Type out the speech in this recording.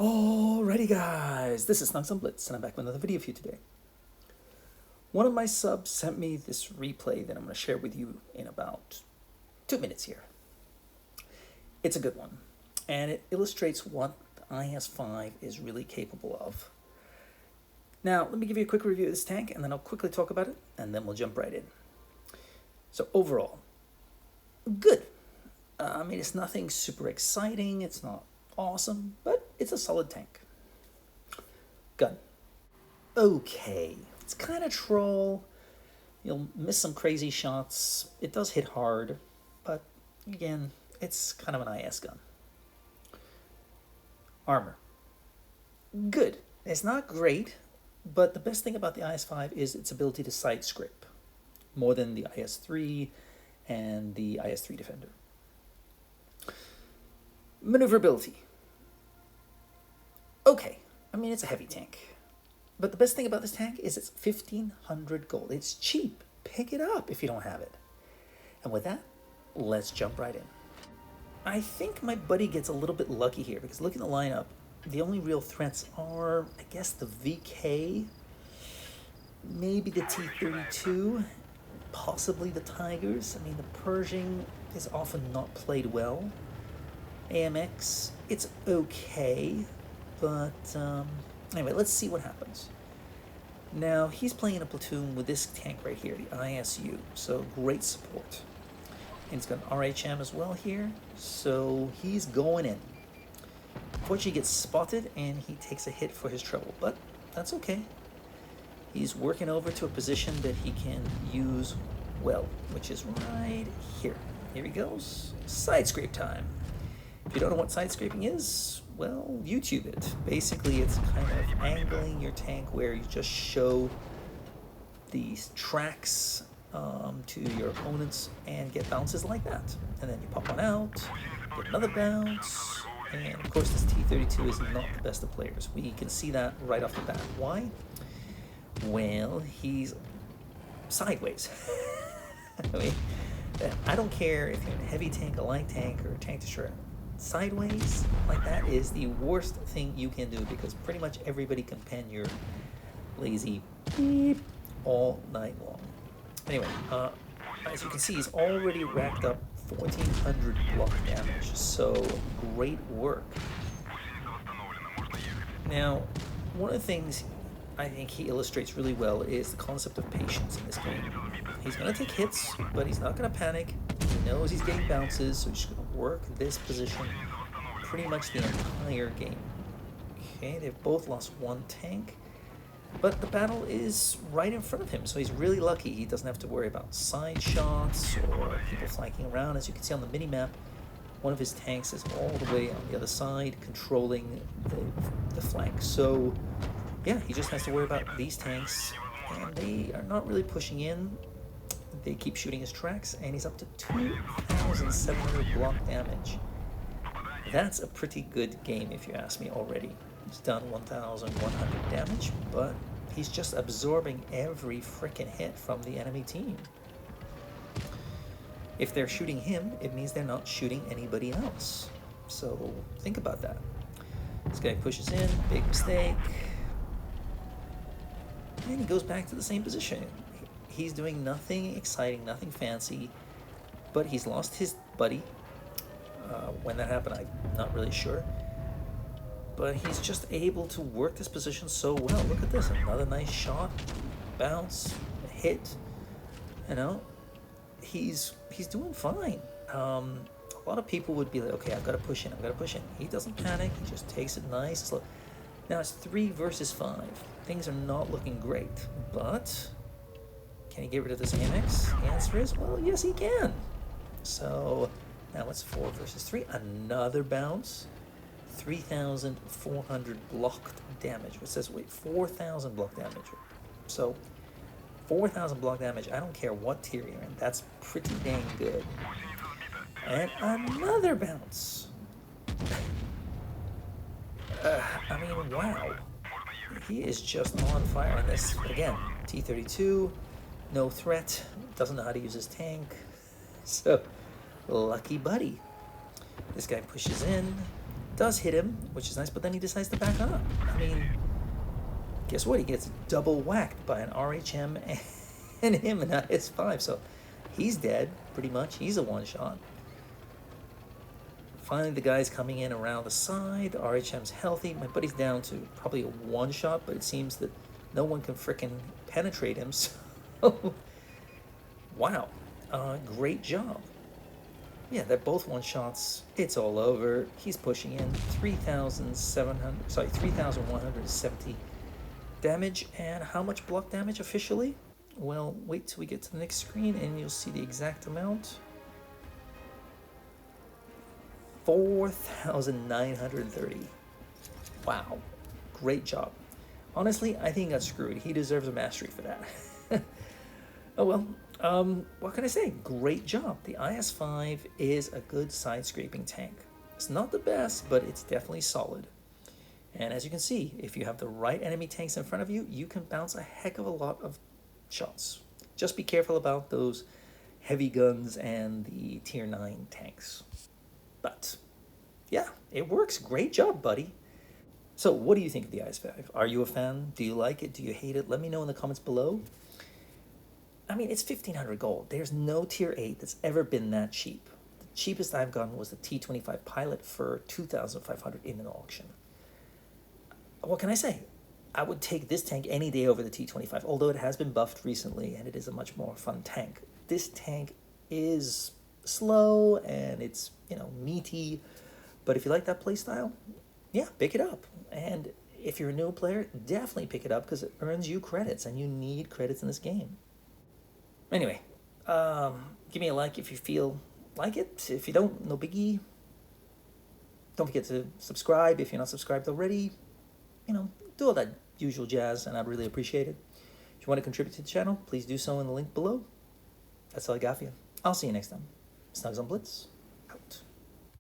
Alrighty guys, this is snugsonblitz and I'm back with another video for you today. One of my subs sent me this replay that I'm going to share with you in about 2 minutes here. It's a good one, and it illustrates what the IS-5 is really capable of. Now, let me give you a quick review of this tank, and then I'll quickly talk about it, and then we'll jump right in. So overall, good. I mean, it's nothing super exciting, it's not awesome, but it's a solid tank. Gun. Okay, it's kind of troll. You'll miss some crazy shots. It does hit hard, but again, it's kind of an IS gun. Armor. Good. It's not great, but the best thing about the IS-5 is its ability to side scrape, more than the IS-3 and the IS-3 Defender. Maneuverability. Okay, I mean, it's a heavy tank. But the best thing about this tank is it's 1,500 gold. It's cheap. Pick it up if you don't have it. And with that, let's jump right in. I think my buddy gets a little bit lucky here because look at the lineup. The only real threats are, I guess, the VK, maybe the T-32, possibly the Tigers. I mean, the Pershing is often not played well. AMX, it's okay, but anyway, let's see what happens. Now, he's playing in a platoon with this tank right here, the ISU, so great support. And he's got an RHM as well here, so he's going in. Unfortunately, he gets spotted and he takes a hit for his trouble, but that's okay. He's working over to a position that he can use well, which is right here. Here he goes. Side scrape time. If you don't know what side scraping is, well, YouTube it. Basically, it's kind of angling your tank where you just show these tracks to your opponents and get bounces like that. And then you pop one out, get another bounce, and of course this T-32 is not the best of players. We can see that right off the bat. Why? Well, he's sideways. I mean, I don't care if you're in a heavy tank, a light tank, or a tank destroyer. Sideways like that is the worst thing you can do because pretty much everybody can pen your lazy beep all night long. Anyway, as you can see, he's already racked up 1,400 block damage, so great work. Now, one of the things I think he illustrates really well is the concept of patience in this game. He's going to take hits, but he's not going to panic. He knows he's getting bounces, so he's just going to work this position pretty much the entire game. Okay, they've both lost one tank, but the battle is right in front of him, so he's really lucky. He doesn't have to worry about side shots or people flanking around. As you can see on the mini-map, one of his tanks is all the way on the other side, controlling the flank. So, yeah, he just has to worry about these tanks, and they are not really pushing in. They keep shooting his tracks, and he's up to 2,700 block damage. That's a pretty good game, if you ask me already. He's done 1,100 damage, but he's just absorbing every frickin' hit from the enemy team. If they're shooting him, it means they're not shooting anybody else. So think about that. This guy pushes in, big mistake. And he goes back to the same position. He's doing nothing exciting, nothing fancy, but he's lost his buddy. When that happened, I'm not really sure. But he's just able to work this position so well. Look at this, another nice shot, bounce, hit. You know, he's doing fine. A lot of people would be like, okay, I've got to push in, I've got to push in. He doesn't panic, he just takes it nice, slow. Now it's 3 versus 5. Things are not looking great, but can he get rid of this AMX? The answer is, well, yes, he can. So now it's 4 versus 3. Another bounce. 3,400 blocked damage. It says, wait, 4,000 block damage. So 4,000 block damage, I don't care what tier you're in. That's pretty dang good. And another bounce. I mean, wow. He is just on fire on this. Again, T-32, no threat, doesn't know how to use his tank. So, lucky buddy. This guy pushes in, Does hit him, which is nice, but then he decides to back up. I mean, guess what? He gets double whacked by an RHM and him and an IS-5. So he's dead, pretty much. He's a one-shot. Finally, the guy's coming in around the side. The RHM's healthy. My buddy's down to probably a one-shot, but it seems that no one can frickin' penetrate him. So, wow. Great job. Yeah, they're both one-shots. It's all over. He's pushing in 3,170 damage. And how much block damage officially? Well, wait till we get to the next screen and you'll see the exact amount. 4,930. Wow. Great job. Honestly, I think he got screwed. He deserves a mastery for that. Oh well. What can I say? Great job. The IS-5 is a good side-scraping tank. It's not the best, but it's definitely solid. And as you can see, if you have the right enemy tanks in front of you, you can bounce a heck of a lot of shots. Just be careful about those heavy guns and the tier 9 tanks. But yeah, it works. Great job, buddy. So what do you think of the IS-5? Are you a fan? Do you like it? Do you hate it? Let me know in the comments below. I mean, it's 1,500 gold. There's no tier 8 that's ever been that cheap. The cheapest I've gotten was the T25 Pilot for 2,500 in an auction. What can I say? I would take this tank any day over the T25, although it has been buffed recently and it is a much more fun tank. This tank is slow and it's, you know, meaty, but if you like that playstyle, yeah, pick it up. And if you're a new player, definitely pick it up because it earns you credits and you need credits in this game. Anyway, give me a like if you feel like it. If you don't, no biggie. Don't forget to subscribe if you're not subscribed already. You know, do all that usual jazz, and I'd really appreciate it. If you want to contribute to the channel, please do so in the link below. That's all I got for you. I'll see you next time. Snugs on Blitz.